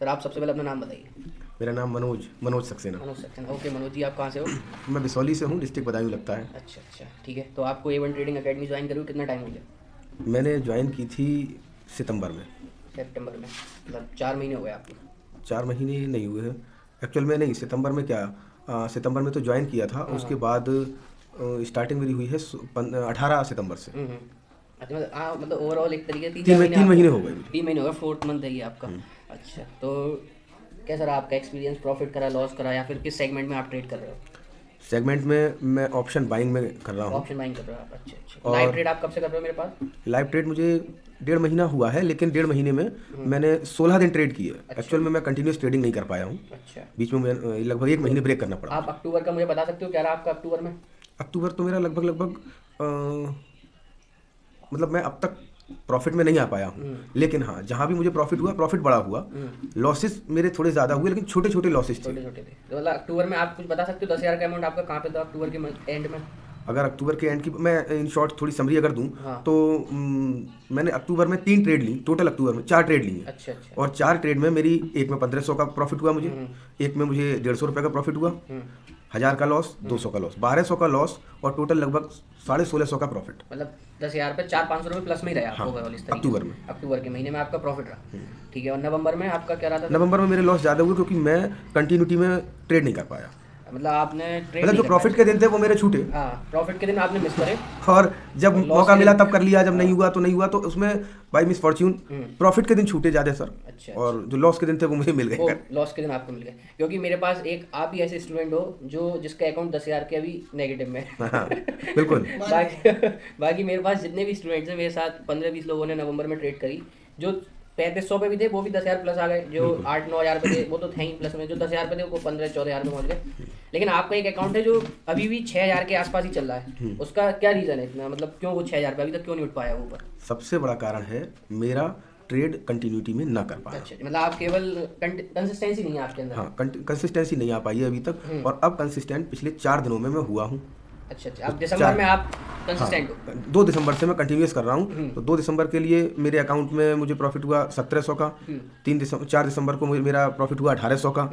Sir आप सबसे पहले अपना नाम बताइए। मेरा नाम मनोज सक्सेना। मनोज सक्सेना। ओके मनोज जी, आप कहाँ से हो? मैं बिसौली से हूँ, डिस्ट्रिक्ट बदायूं लगता है। अच्छा अच्छा, ठीक है। तो आपको A1 ट्रेडिंग अकेडमी ज्वाइन करी हुई कितना टाइम हो गया? मैंने ज्वाइन की थी सितंबर में। सितंबर में, मतलब 4 महीने हो गए आपको? 4 महीने नहीं हुए हैं एक्चुअल में। नहीं, सितंबर में क्या, सितंबर में तो ज्वाइन किया था। हाँ उसके हाँ। बाद स्टार्टिंग मेरी हुई है 18 सितंबर से। अच्छा, मतलब हाँ, मतलब ओवरऑल एक तरीके से 3-4 तीन महीने तीन आपको। महीने हो गए मुझे। 3 महीने हो गए, 4th मंथ है ये आपका। अच्छा, तो कैसा रहा आपका एक्सपीरियंस? प्रॉफिट करा, लॉस करा, या फिर किस सेगमेंट में आप ट्रेड कर रहे हो? सेगमेंट में मैं ऑप्शन बाइंग में कर रहा हूँ। ऑप्शन बाइंग कर रहे हो आप? अच्छा अच्छा। लाइव और ट्रेड आप कब से कर रहे हो मेरे पास? लाइव ट्रेड मुझे 1.5 महीना हुआ है, लेकिन 1.5 महीने में मैंने 16 दिन ट्रेड किए। अच्छा। एक्चुअल में मैं कंटिन्यूस ट्रेडिंग नहीं कर पाया हूँ। अच्छा, बीच में लगभग 1 महीने ब्रेक करना पड़ा आप मुझे। अक्टूबर का मुझे बता सकते हो क्या रहा आपका अक्टूबर में? अक्टूबर तो मेरा लगभग मतलब मैं अब तक प्रॉफिट में नहीं आ पाया हूँ, लेकिन हाँ, जहाँ भी मुझे प्रॉफिट हुआ, प्रॉफिट बड़ा हुआ। लॉसेस मेरे थोड़े ज़्यादा हुए, लेकिन छोटे छोटे लॉसेस थे। छोटे छोटे थे तो मतलब अक्टूबर में आप कुछ बता सकते हो 10,000 का अमाउंट आपका कहाँ पे था अक्टूबर के एंड में? अगर अक्टूबर के एंड की मैं इन शॉर्ट थोड़ी समरी अगर दूं, हाँ। तो मैंने अक्टूबर में 3 ट्रेड ली। टोटल अक्टूबर में 4 ट्रेड ली हैं। अच्छा अच्छा। और 4 ट्रेड में मेरी एक में 1500 का प्रॉफिट हुआ मुझे, एक में मुझे 150 रुपये का प्रॉफिट हुआ, 1000 का लॉस, 200 का लॉस, 1200 का लॉस, और टोटल लगभग 1650 का प्रॉफिट। मतलब 10,000 पे 400-500 रुपये प्लस में ही रहा आपको ओवरऑल इस तरीके से? अक्टूबर में। अक्टूबर के महीने में आपका प्रॉफिट रहा, ठीक है। और नवंबर में आपका क्या रहा था? नवंबर में मेरे लॉस ज़्यादा हुए, क्योंकि मैं कंटिन्यूटी में ट्रेड नहीं कर पाया। मतलब आपने ट्रेड मतलब नहीं जो कर प्रॉफिट पाए? के दिन थे वो मेरे छूटे, हाँ, प्रॉफिट के दिन आपने मिस करे। और जब और लॉस मौका के मिला दिन? तब कर लिया, जब नहीं हाँ। हुआ तो नहीं हुआ। तो उसमें बाई मिस फॉर्च्यून प्रॉफिट के दिन छूटे ज़्यादा सर। अच्छा, और जो लॉस के दिन थे वो मुझे मिल वो गए। लॉस के दिन आपको मिल गए, क्योंकि मेरे पास एक आप ही ऐसे स्टूडेंट हो जो जिसका अकाउंट 10,000 के अभी नेगेटिव में है। हाँ, बिल्कुल। बाकी मेरे पास जितने भी स्टूडेंट्स हैं, मेरे साथ 15-20 लोगों ने नवंबर में ट्रेड करी। जो 3500 पे भी थे वो भी 10,000 प्लस आ गए, जो 8-9 हज़ार पे थे वो तो थे ही प्लस में, जो 10,000 पे थे वो 15-14 हज़ार पे पहुंच गए। लेकिन आपका एक अकाउंट है जो अभी भी 6,000 के आसपास ही चल रहा है, उसका क्या रीज़न है इतना? मतलब क्यों वो 6,000 पे अभी तक क्यों नहीं उठ पाया वो ऊपर? सबसे बड़ा कारण है मेरा ट्रेड कंटिन्यूटी में ना कर पाया। अच्छा, मतलब आप केवल कंसिस्टेंसी नहीं है आपके अंदर? हाँ, कंसिस्टेंसी नहीं आ पाई है अभी तक। और अब कंसिस्टेंट पिछले 4 दिनों में मैं हुआ हूँ। अच्छा अच्छा, आप दिसंबर में आप कंसिस्टेंट हो? हाँ, 2 दिसंबर से मैं कंटिन्यूस कर रहा हूँ। तो 2 दिसंबर के लिए मेरे अकाउंट में मुझे प्रॉफिट हुआ 1700 का। 4 दिसंबर को मेरा प्रॉफिट हुआ 1800 का।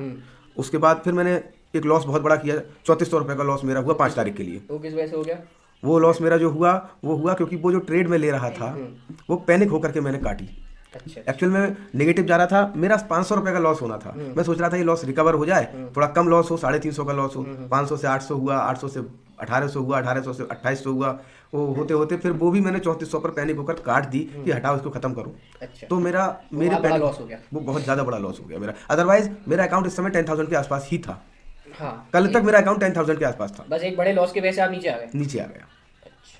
उसके बाद फिर मैंने एक लॉस बहुत बड़ा किया, 3400 रुपये का लॉस मेरा हुआ 5 तारीख के लिए। वो किस वजह से हो गया? वो लॉस मेरा जो हुआ वो हुआ क्योंकि वो जो ट्रेड में ले रहा था वो पैनिक होकर के मैंने काटी। अच्छा एक्चुअल में नेगेटिव जा रहा था, मेरा 500 रुपये का लॉस होना था। मैं सोच रहा था ये लॉस रिकवर हो जाए, थोड़ा कम लॉस हो, 350 का लॉस हो, 500 से 800 हुआ, 800 से 1800 हुआ, 1800 से 2800 हुआ। वो होते होते फिर वो भी मैंने 3400 पर पैनिक होकर काट दी कि हटाओ इसको खत्म करो। अच्छा, तो मेरा मेरे बड़ा पैनिक लॉस हो गया। वो बहुत ज़्यादा बड़ा लॉस हो गया मेरा। अदरवाइज मेरा अकाउंट इस समय 10,000 के आसपास ही था। हाँ, कल तक मेरा अकाउंट 10,000 के आसपास था, बस एक बड़े लॉस की वजह से आप नीचे आ गए। नीचे आ गया। अच्छा,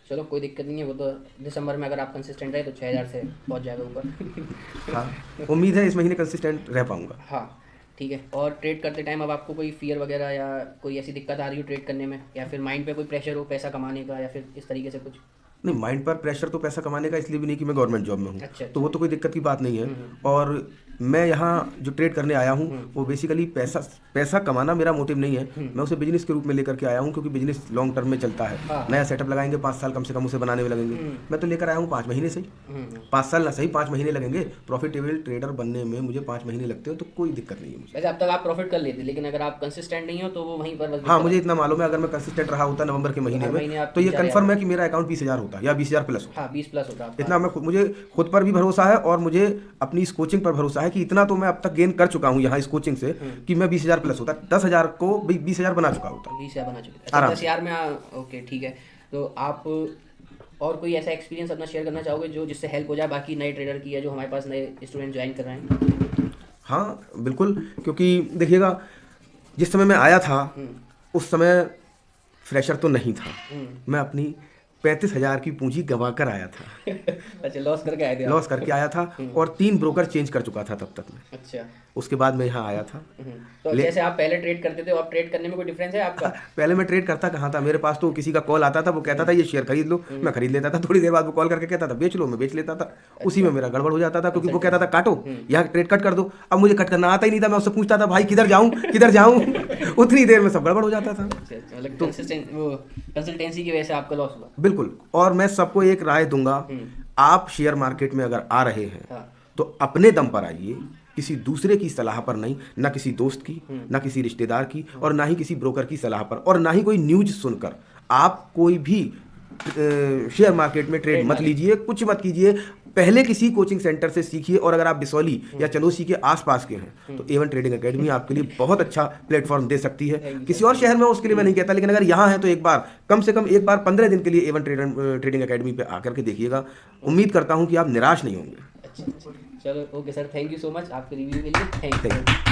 चलो कोई दिक्कत नहीं है, वो तो दिसंबर में अगर आप कंसिस्टेंट रहे तो 6,000 से पहुंच जाएगा ऊपर। हाँ, उम्मीद है इस महीने कंसिस्टेंट रह पाऊंगा। हाँ, ठीक है। और ट्रेड करते टाइम अब आपको कोई फियर वगैरह या कोई ऐसी दिक्कत आ रही हो ट्रेड करने में, या फिर माइंड पे कोई प्रेशर हो पैसा कमाने का, या फिर इस तरीके से कुछ? नहीं, माइंड पर प्रेशर तो पैसा कमाने का इसलिए भी नहीं कि मैं गवर्नमेंट जॉब में हूँ। अच्छा, तो वो तो कोई दिक्कत की बात नहीं है। और मैं यहाँ जो ट्रेड करने आया हूँ वो बेसिकली पैसा कमाना मेरा मोटिव नहीं है। मैं उसे बिजनेस के रूप में लेकर के आया हूँ, क्योंकि बिजनेस लॉन्ग टर्म में चलता है। हाँ। नया सेटअप लगाएंगे, 5 साल कम से कम उसे बनाने में लगेंगे। मैं तो लेकर आया हूँ 5 महीने से ही। 5 साल ना सही, 5 महीने लगेंगे। प्रॉफिटेबल ट्रेडर बनने में मुझे 5 महीने लगते हो, तो कोई दिक्कत नहीं है मुझे। वैसे अब तक आप प्रॉफिट कर लेते, लेकिन अगर आप कंसिस्टेंट नहीं हो तो वो वहीं पर बस हाँ, मुझे इतना मालूम है, अगर मैं कंसिस्टेंट रहा होता नवंबर के महीने हर महीने में आप तो ये 3-4 कंफर्म है कि मेरा अकाउंट 20,000 होता या 20,000 प्लस होता। हाँ 20 प्लस होता आपका। इतना मुझे खुद पर भी भरोसा है, और मुझे अपनी इस कोचिंग पर भरोसा है कि इतना तो मैं अब तक गेन कर चुका हूँ यहाँ इस कोचिंग से कि मैं 20,000 प्लस होता, 10,000 को 20,000 बना चुका होता। 20,000 बना चुके थे? अच्छा, आराम 10,000 में ओके ठीक है। तो आप और कोई ऐसा एक्सपीरियंस अपना शेयर करना चाहोगे जो जिससे हेल्प हो जाए बाकी नए ट्रेडर की, या जो हमारे पास नए स्टूडेंट ज्वाइन कर रहे हैं? हाँ बिल्कुल, क्योंकि देखिएगा, जिस समय मैं आया था उस समय फ्रेशर तो नहीं था। मैं अपनी 35,000 की पूंजी गंवा कर आया था। अच्छा, लॉस करके आए थे आप? लॉस करके आया था, और 3 ब्रोकर चेंज कर चुका था तब तक मैं। अच्छा। उसके बाद मैं यहाँ आया था। तो जैसे आप पहले ट्रेड करते थे, अब ट्रेड करने में कोई डिफरेंस है आपका? पहले मैं ट्रेड करता कहाँ था, मेरे पास तो किसी का कॉल आता था, वो कहता था ये शेयर खरीद लो, मैं खरीद लेता था। थोड़ी देर बाद वो कॉल करके कहता था बेच लो, मैं बेच लेता था। उसी में मेरा गड़बड़ हो जाता था, क्योंकि वो कहता था काटो, यहाँ ट्रेड कट कर दो। अब मुझे कट करना आता ही नहीं था, मैं उससे पूछता था भाई किधर जाऊँ किधर जाऊँ। उतनी देर में सब गड़बड़ हो जाता था। अच्छा, मतलब कंसिस्टेंसी की वजह से आपका लॉस हुआ? बिल्कुल। और मैं सबको एक राय दूंगा, आप शेयर मार्केट में अगर आ रहे हैं हाँ। तो अपने दम पर आइए, किसी दूसरे की सलाह पर नहीं, ना किसी दोस्त की, ना किसी रिश्तेदार की, और ना ही किसी ब्रोकर की सलाह पर, और ना ही कोई न्यूज सुनकर आप कोई भी शेयर मार्केट में ट्रेड मत लीजिए, कुछ मत कीजिए। पहले किसी कोचिंग सेंटर से सीखिए, और अगर आप बिसौली या चंदौसी के आसपास के हैं तो A1 ट्रेडिंग एकेडमी आपके लिए बहुत अच्छा प्लेटफॉर्म दे सकती है। किसी और शहर में हो उसके लिए मैं नहीं कहता, लेकिन अगर यहाँ है तो एक बार, कम से कम एक बार 15 दिन के लिए A1 ट्रेडिंग एकेडमी पे आकर के देखिएगा। उम्मीद करता हूँ कि आप निराश नहीं होंगे। अच्छा, चलो okay sir, thank you so much आपके रिव्यू के लिए, थैंक यू।